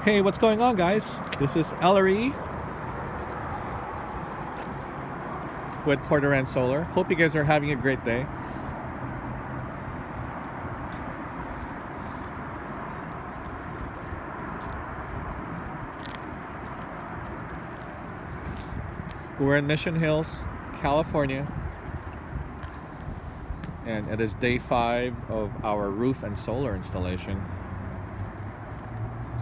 Hey, what's going on, guys? This is Elery with Porter and Solar. Hope you guys are having a great day. We're in Mission Hills, California, and it is day 5 of our roof and solar installation.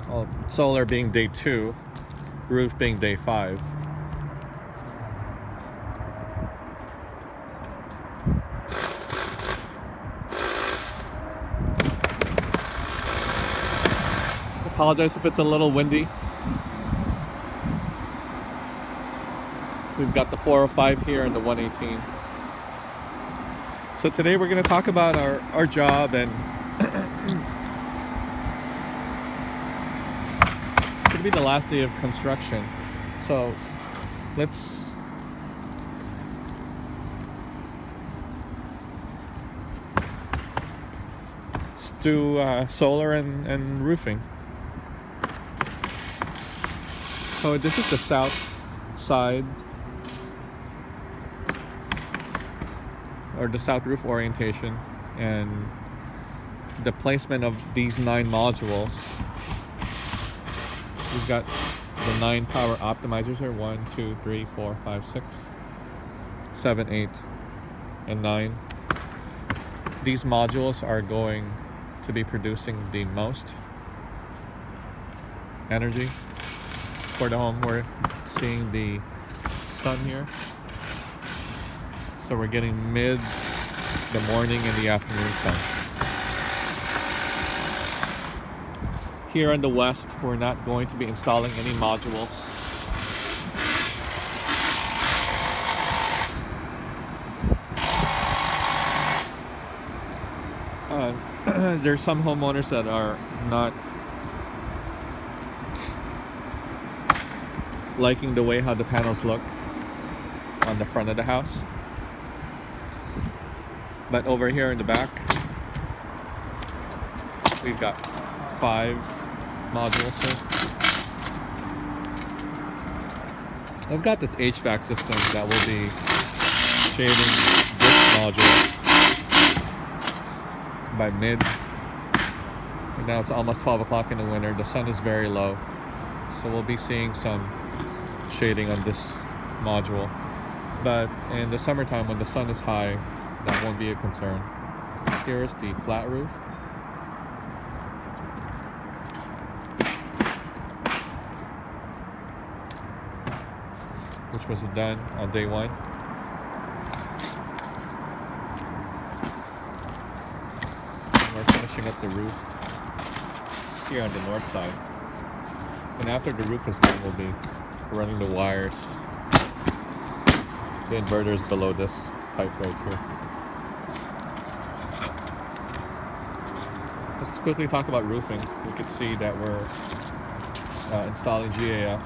Well, solar being day 2, roof being day 5. Apologize if it's a little windy. We've got the 405 here and the 118. So today we're going to talk about our job, and it's going to be the last day of construction. So let's do solar and roofing. So this is the south side, or the south roof orientation, and the placement of these 9 modules. We've got the 9 power optimizers here: 1, 2, 3, 4, 5, 6, 7, 8, and 9. These modules are going to be producing the most energy for the home. We're seeing the sun here, so we're getting mid the morning and the afternoon sun. Here in the west, we're not going to be installing any modules. There's some homeowners that are not liking the way how the panels look on the front of the house. But over here in the back, we've got 5 modules here. I've got this HVAC system that will be shading this module by mid. And now it's almost 12 o'clock in the winter. The sun is very low, so we'll be seeing some shading on this module. But in the summertime, when the sun is high, that won't be a concern. Here is the flat roof. Which was done on day 1. And we're finishing up the roof here on the north side. And after the roof is done, we'll be running the wires. The inverter is below this pipe right here. Let's quickly talk about roofing. You can see that we're installing GAF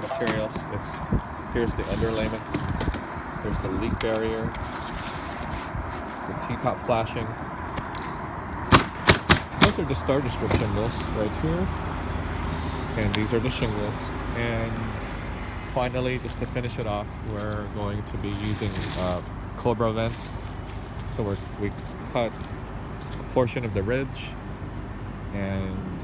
materials. Here's the underlayment. There's the leak barrier. The T-top flashing. Those are the starter strip shingles right here. And these are the shingles. And finally, just to finish it off, we're going to be using Cobra vents. So we cut a portion of the ridge, and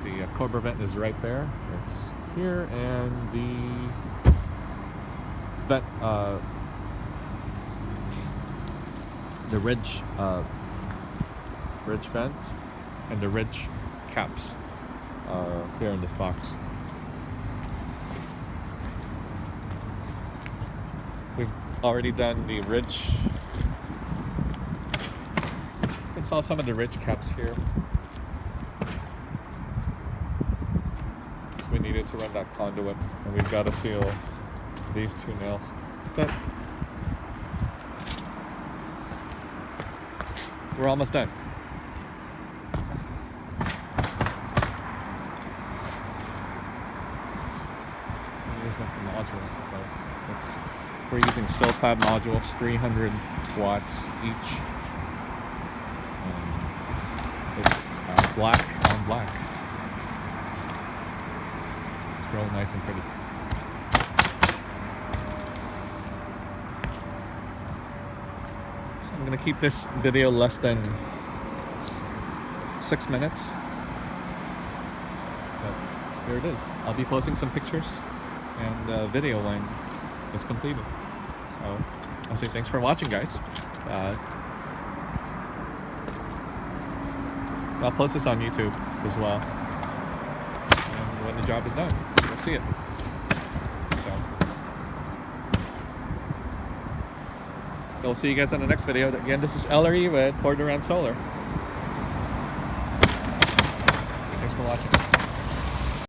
the Cobra vent is right there. It's here, and the vent, the ridge vent, and the ridge caps are here in this box. We've already done the ridge. You can saw some of the ridge caps here. So we needed to run that conduit, and we've got to seal these 2 nails. But we're almost done. We're using Silfab modules, 300 watts each. It's black on black. grow nice and pretty. So I'm gonna keep this video less than 6 minutes. But here it is. I'll be posting some pictures and video when it's completed. So I'll say thanks for watching, guys. I'll post this on YouTube as well. And when the job is done, you'll see it. So we'll see you guys in the next video. Again, this is Elery with Porter and Solar.